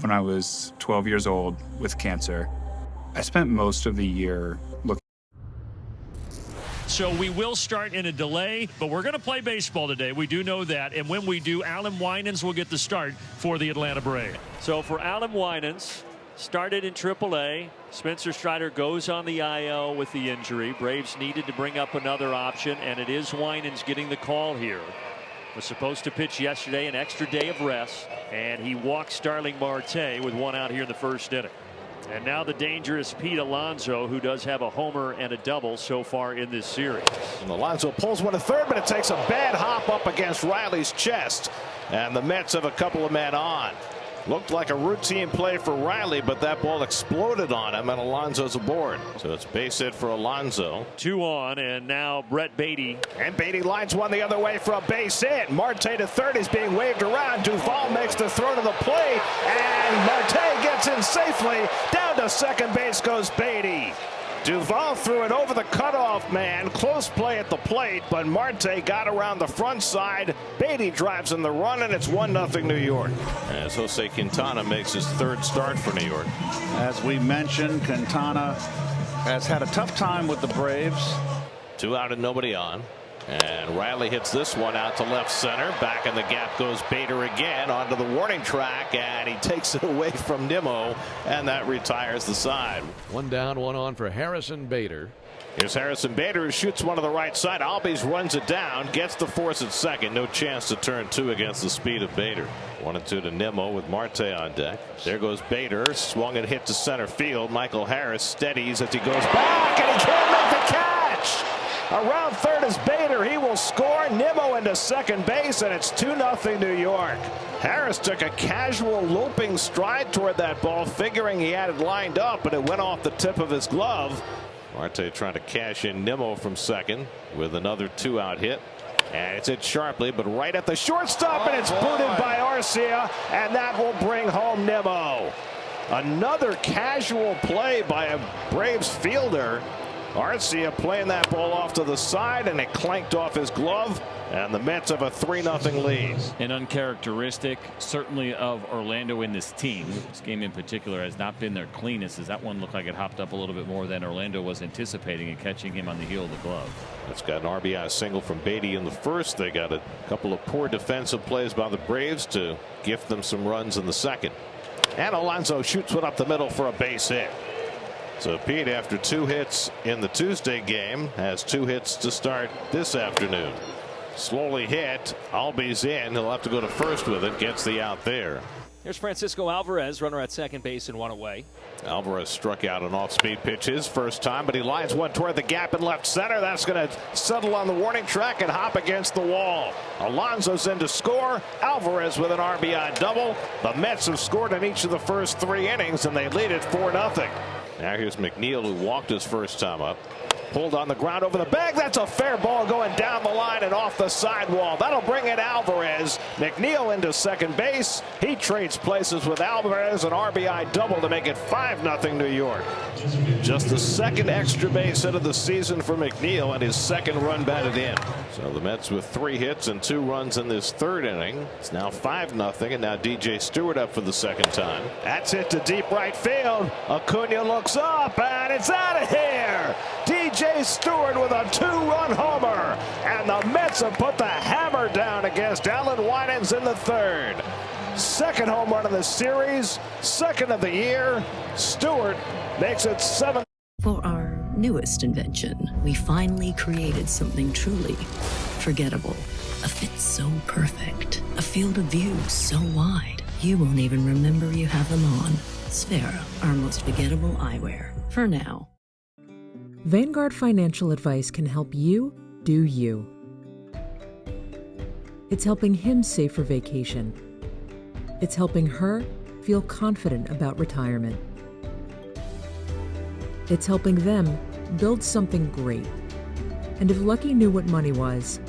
when I was 12 years old with cancer. I spent most of the year looking. So we will start in a delay, but we're going to play baseball today. We do know that. And when we do, Alan Winans will get the start for the Atlanta Braves. So for Alan Winans, started in AAA. Spencer Strider goes on the IL with the injury. Braves needed to bring up another option, and it is Winans getting the call here. Was supposed to pitch yesterday, an extra day of rest, and he walked Starling Marte with one out here in the first inning. And now the dangerous Pete Alonso, who does have a homer and a double so far in this series. And Alonso pulls one to third, but it takes a bad hop up against Riley's chest, and the Mets have a couple of men on. Looked like a routine play for Riley, but that ball exploded on him, and Alonso's aboard. So it's base hit for Alonso. 2 on, and now Brett Beatty. And Beatty lines one the other way for a base hit. Marte to third is being waved around. Duvall makes the throw to the plate, and Marte gets in safely. Down to second base goes Beatty. Duvall threw it over the cutoff man. Close play at the plate, but Marte got around the front side. Beatty drives in the run, and it's 1-0 New York. As Jose Quintana makes his third start for New York. As we mentioned, Quintana has had a tough time with the Braves. 2 out and nobody on. And Riley hits this one out to left center. Back in the gap goes Bader again onto the warning track, and he takes it away from Nimmo, and that retires the side. 1 down, 1 on for Harrison Bader. Here's Harrison Bader, who shoots one to the right side. Albies runs it down, gets the force at second. No chance to turn 2 against the speed of Bader. 1-2 to Nimmo with Marte on deck. There goes Bader, swung and hit to center field. Michael Harris steadies as he goes back, and he can't make the catch. Around third is Bader. He will score. Nimmo into second base, and it's 2-0 New York. Harris took a casual loping stride toward that ball, figuring he had it lined up, but it went off the tip of his glove. Marte trying to cash in Nimmo from second with another 2-out hit. And it's hit sharply, but right at the shortstop, and it's booted by Arcia, and that will bring home Nimmo. Another casual play by a Braves fielder. Arcia playing that ball off to the side, and it clanked off his glove, and the Mets have a 3-0 lead. An uncharacteristic certainly of Orlando in this team. This game in particular has not been their cleanest, as that one looked like it hopped up a little bit more than Orlando was anticipating, and catching him on the heel of the glove. It's got an RBI single from Beatty in the first. They got a couple of poor defensive plays by the Braves to gift them some runs in the second. And Alonso shoots one up the middle for a base hit. So Pete, after 2 hits in the Tuesday game, has 2 hits to start this afternoon. Slowly hit. Albies in. He'll have to go to first with it. Gets the out there. Here's Francisco Alvarez, runner at second base and 1 away. Alvarez struck out an off-speed pitch his first time, but he lines one toward the gap in left center. That's going to settle on the warning track and hop against the wall. Alonso's in to score. Alvarez with an RBI double. The Mets have scored in each of the first 3 innings, and they lead it 4-0. Now here's McNeil, who walked his first time up. Pulled on the ground over the bag. That's a fair ball going down the line and off the sidewall. That'll bring in Alvarez. McNeil into second base. He trades places with Alvarez, an RBI double to make it 5-0 New York. Just the second extra base hit of the season for McNeil, and his second run batted in. So the Mets with 3 hits and 2 runs in this third inning. It's now 5-0, and now DJ Stewart up for the second time. That's hit to deep right field. Acuna looks up, and it's out of here. DJ Stewart with a 2-run homer, and the Mets have put the hammer down against Alan Winans in the third. Second home run of the series, second of the year. Stewart makes it 7. For our newest invention, we finally created something truly forgettable. A fit so perfect, a field of view so wide, you won't even remember you have them on. Sfera, our most forgettable eyewear. For now. Vanguard Financial Advice can help you do you. It's helping him save for vacation. It's helping her feel confident about retirement. It's helping them build something great. And if Lucky knew what money was...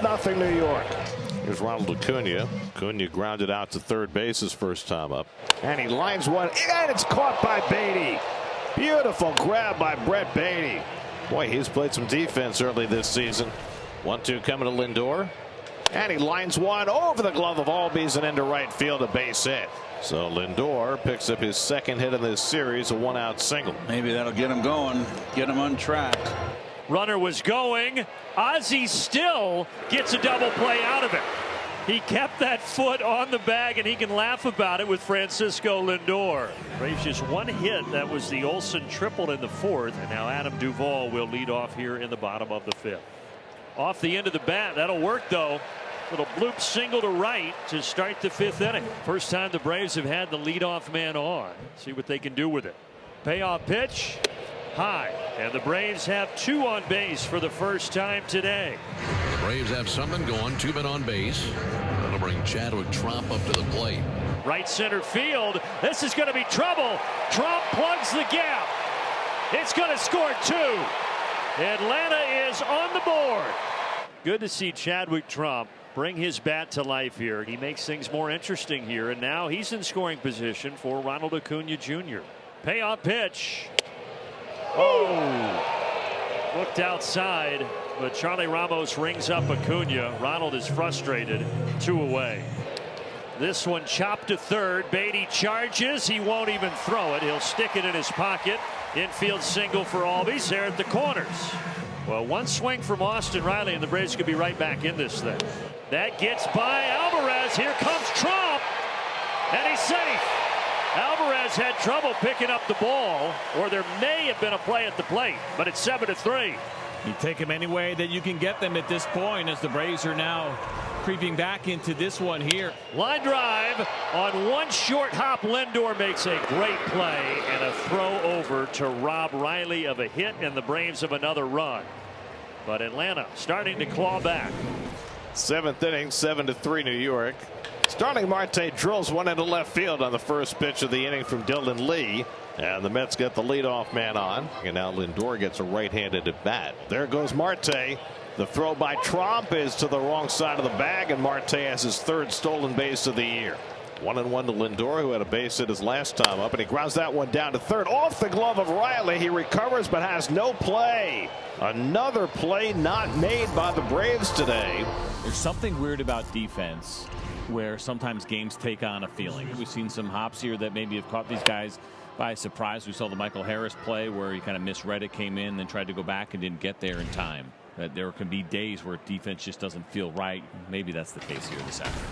Nothing New York. Here's Ronald Acuna. Acuna grounded out to third base his first time up. And he lines one, and it's caught by Beatty. Beautiful grab by Brett Beatty. Boy, he's played some defense early this season. 1-2 coming to Lindor. And he lines one over the glove of Albies and into right field, a base hit. So Lindor picks up his second hit in this series, a 1-out single. Maybe that'll get him going, get him on track. Runner was going. Ozzie still gets a double play out of it. He kept that foot on the bag, and he can laugh about it with Francisco Lindor. Braves just one hit. That was the Olsen triple in the fourth, and now Adam Duvall will lead off here in the bottom of the fifth. Off the end of the bat. That'll work, though. Little bloop single to right to start the fifth inning. First time the Braves have had the leadoff man on. See what they can do with it. Payoff pitch. High. And the Braves have two on base for the first time today. The Braves have something going. 2 men on base. That'll bring Chadwick Tromp up to the plate. Right center field. This is going to be trouble. Trump plugs the gap. It's going to score 2. Atlanta is on the board. Good to see Chadwick Trump bring his bat to life here. He makes things more interesting here, and now he's in scoring position for Ronald Acuna Jr. Payoff pitch. Oh, looked outside, but Charlie Ramos rings up Acuna. Ronald is frustrated. 2 away. This one chopped to third. Beatty charges. He won't even throw it. He'll stick it in his pocket. Infield single for Albies there at the corners. Well, one swing from Austin Riley, and the Braves could be right back in this thing. That gets by Alvarez. Here comes Trump, and he's safe. Alvarez had trouble picking up the ball, or there may have been a play at the plate, but it's 7-3. You take them any way that you can get them at this point, as the Braves are now creeping back into this one here. Line drive on one short hop. Lindor makes a great play and a throw over to rob Riley of a hit, and the Braves of another run. But Atlanta starting to claw back. 7th inning, 7-3 New York. Starling Marte drills one into left field on the first pitch of the inning from Dylan Lee. And the Mets get the leadoff man on. And now Lindor gets a right-handed at bat. There goes Marte. The throw by Trump is to the wrong side of the bag, and Marte has his 3rd stolen base of the year. 1-1 to Lindor, who had a base hit his last time up, and he grounds that one down to third. Off the glove of Riley. He recovers but has no play. Another play not made by the Braves today. There's something weird about defense where sometimes games take on a feeling. We've seen some hops here that maybe have caught these guys by surprise. We saw the Michael Harris play where he kind of misread it, came in, then tried to go back and didn't get there in time. There can be days where defense just doesn't feel right. Maybe that's the case here this afternoon.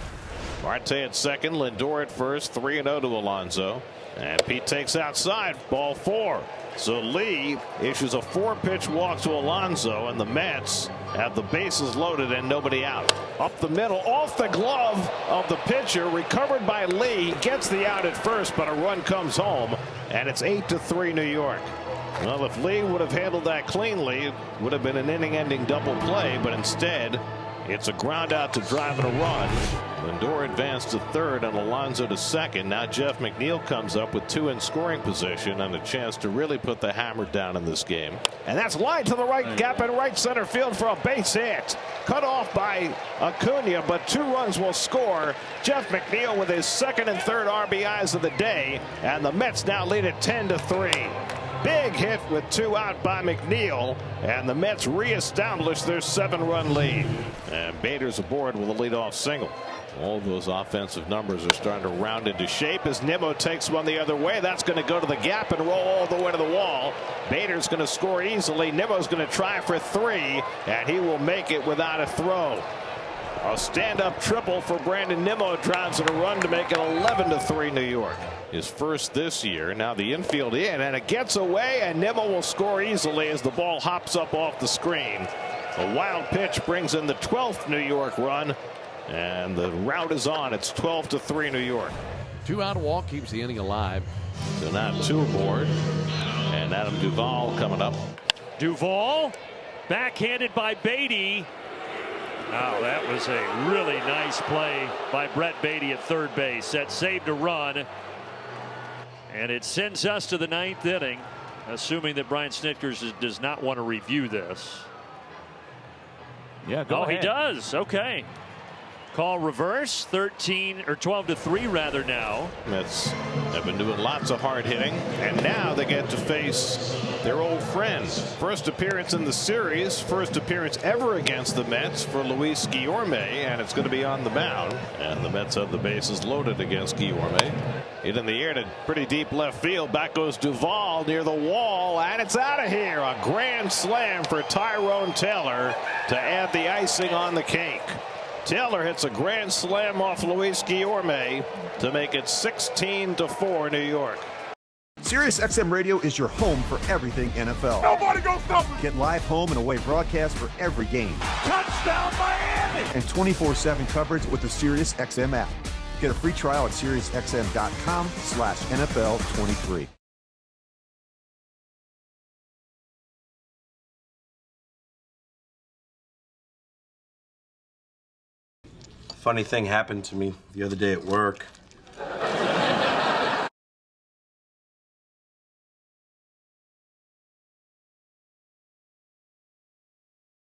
Marte at second, Lindor at first, 3-0 to Alonso. And Pete takes outside, ball 4. So Lee issues a 4-pitch walk to Alonso, and the Mets have the bases loaded and nobody out. Up the middle, off the glove of the pitcher, recovered by Lee. Gets the out at first, but a run comes home, and it's 8-3 New York. Well, if Lee would have handled that cleanly, it would have been an inning-ending double play, but instead, it's a ground out to drive and a run. Lindor advanced to third and Alonso to second. Now Jeff McNeil comes up with 2 in scoring position and a chance to really put the hammer down in this game. And that's lined to the right gap in right center field for a base hit. Cut off by Acuna, but 2 runs will score. Jeff McNeil with his 2nd and 3rd RBIs of the day, and the Mets now lead at 10-3. Big hit with 2 out by McNeil, and the Mets reestablish their 7-run lead. And Bader's aboard with a leadoff single. All those offensive numbers are starting to round into shape as Nimmo takes one the other way. That's going to go to the gap and roll all the way to the wall. Bader's going to score easily. Nimmo's going to try for 3, and he will make it without a throw. A stand-up triple for Brandon Nimmo drives in a run to make it 11-3 New York. His first this year. Now the infield in, and it gets away, and Nimmo will score easily as the ball hops up off the screen. A wild pitch brings in the 12th New York run, and the route is on. It's 12-3 New York. 2-out walk keeps the inning alive. So now 2 aboard, and Adam Duvall coming up. Duvall backhanded by Beatty. Wow, that was a really nice play by Brett Beatty at third base. That saved a run. And it sends us to the 9th inning, assuming that Brian Snitker does not want to review this. Yeah, go ahead. He does. Okay. Call reverse, 12-3 rather now. Mets have been doing lots of hard hitting, and now they get to face their old friend. First appearance in the series, first appearance ever against the Mets for Luis Guillorme, and it's going to be on the mound. And the Mets have the bases loaded against Guillorme. Hit in the air to pretty deep left field. Back goes Duvall near the wall, and it's out of here. A grand slam for Tyrone Taylor to add the icing on the cake. Taylor hits a grand slam off Luis Guillorme to make it 16-4 New York. SiriusXM Radio is your home for everything NFL. Nobody gonna stop us. Get live home and away broadcast for every game. Touchdown Miami! And 24/7 coverage with the SiriusXM app. Get a free trial at SiriusXM.com/NFL23. Funny thing happened to me the other day at work.